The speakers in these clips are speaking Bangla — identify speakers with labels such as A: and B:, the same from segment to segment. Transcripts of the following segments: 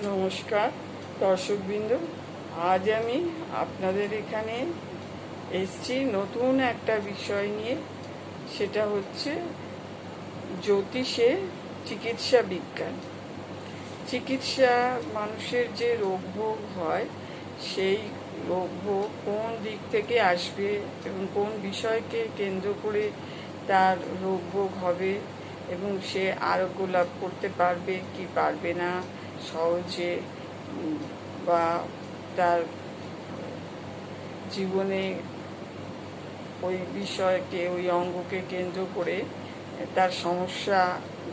A: নমস্কার দর্শকবৃন্দ, আজ আমি আপনাদের এখানে এসেছি নতুন একটা বিষয় নিয়ে। সেটা হচ্ছে জ্যোতিষে চিকিৎসা বিজ্ঞান। চিকিৎসা মানুষের যে রোগভোগ হয়, সেই রোগভোগ কোন দিক থেকে আসবে এবং কোন বিষয়কে কেন্দ্র করে তার রোগভোগ হবে এবং সে আরোগ্য লাভ করতে পারবে কি পারবে না সহজে, বা তার জীবনে ওই বিষয়কে, ওই অঙ্গকে কেন্দ্র করে তার সমস্যা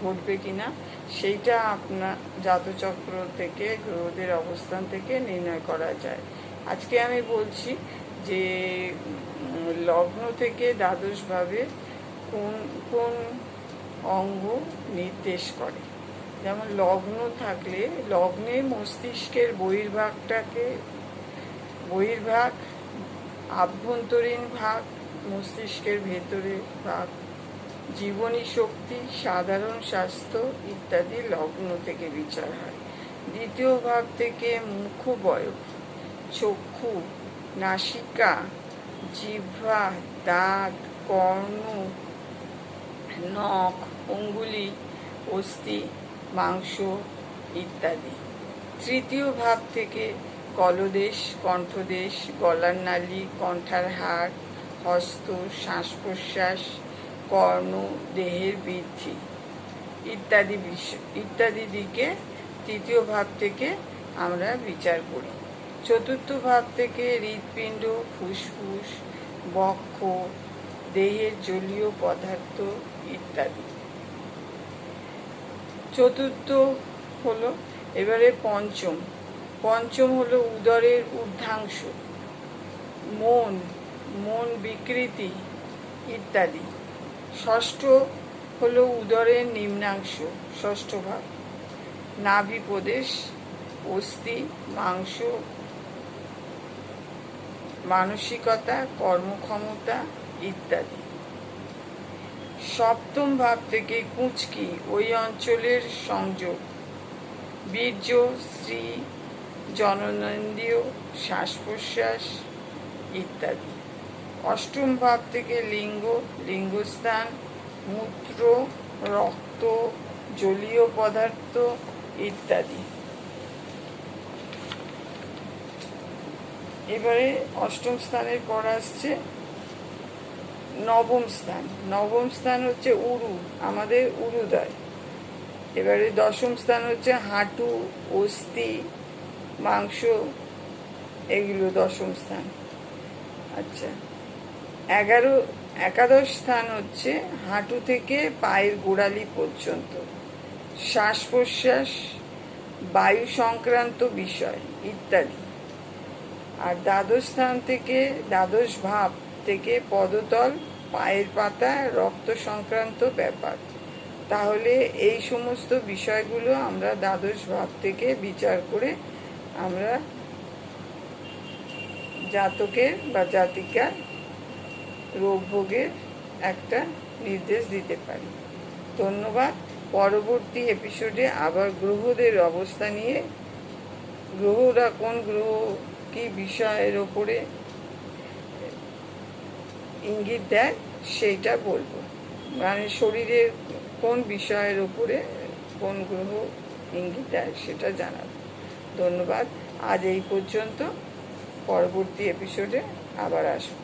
A: ঘটবে কিনা, সেইটা আপনার জাতচক্র থেকে, গ্রহদের অবস্থান থেকে নির্ণয় করা যায়। আজকে আমি বলছি যে লগ্ন থেকে দ্বাদশভাবে কোন কোন অঙ্গ নির্দেশ করে। যেমন লগ্ন থাকলে, লগ্নে মস্তিষ্কের বহির্ভাগ, আভ্যন্তরীণ ভাগ, মস্তিষ্কের ভেতরে ভাগ, জীবনী শক্তি, সাধারণ স্বাস্থ্য ইত্যাদি লগ্ন থেকে বিচার হয়। দ্বিতীয় ভাব থেকে মুখবয়ব, চক্ষু, নাসিকা, জিহ্বা, দাঁত, কর্ণ, নখ, অঙ্গুলি, অস্থি, মাংস ইত্যাদি। তৃতীয় ভাব থেকে কলদেশ, কণ্ঠদেশ, গলার নালী, কণ্ঠার হাড়, হস্ত, শ্বাস প্রশ্বাস, কর্ণ, দেহের বৃদ্ধি ইত্যাদি দিকে তৃতীয় ভাব থেকে আমরা বিচার করি। চতুর্থ ভাব থেকে হৃৎপিণ্ড, ফুসফুস, বক্ষ, দেহের জলীয় পদার্থ ইত্যাদি। চতুর্থ হলো, এবারে পঞ্চম হলো উদরের ঊর্ধ্বাংশ, মন বিকৃতি ইত্যাদি। ষষ্ঠ হলো উদরের নিম্নাংশ, ষষ্ঠ ভাব, নাভি প্রদেশ, অস্থি, মাংস, মানসিকতা, কর্মক্ষমতা ইত্যাদি। সপ্তম ভাব থেকে কুঁচকি, ওই অঞ্চলের সংযোগ, বীর্য, স্ত্রী, জননেন্দ্রিয়, শ্বাস প্রশ্বাস ইত্যাদি। অষ্টম ভাব থেকে লিঙ্গ, লিঙ্গস্থান, মূত্র, রক্ত, জলীয় পদার্থ ইত্যাদি। এবারে অষ্টম স্থানের পর আসছে নবম স্থান হচ্ছে উরু, আমাদের উরুদয়। এবারে দশম স্থান হচ্ছে হাঁটু, অস্থি, মাংস, এগুলো দশম স্থান। আচ্ছা, একাদশ স্থান হচ্ছে হাঁটু থেকে পায়ের গোড়ালি পর্যন্ত, শ্বাস প্রশ্বাস, বায়ু সংক্রান্ত বিষয় ইত্যাদি। আর দ্বাদশ স্থান থেকে, দ্বাদশ ভাব থেকে পদতল, পায়ের পাতা, রক্ত সংক্রান্ত ব্যাপার। তাহলে এই সমস্ত বিষয়গুলো আমরা দ্বাদশ ভাব থেকে বিচার করে আমরা জাতকের বা জাতিকার রোগভোগের একটা নির্দেশ দিতে পারি। ধন্যবাদ। পরবর্তী এপিসোডে আবার গ্রহদের অবস্থা নিয়ে, গ্রহরা কোন গ্রহ কি বিষয়ের ওপরে ইঙ্গিত দেয় সেইটা বলবো। মানে শরীরের কোন বিষয়ের ওপরে কোন গ্রহ ইঙ্গিত দেয় সেটা জানাবো। ধন্যবাদ। আজ এই পর্যন্ত। পরবর্তী এপিসোডে আবার আসবো।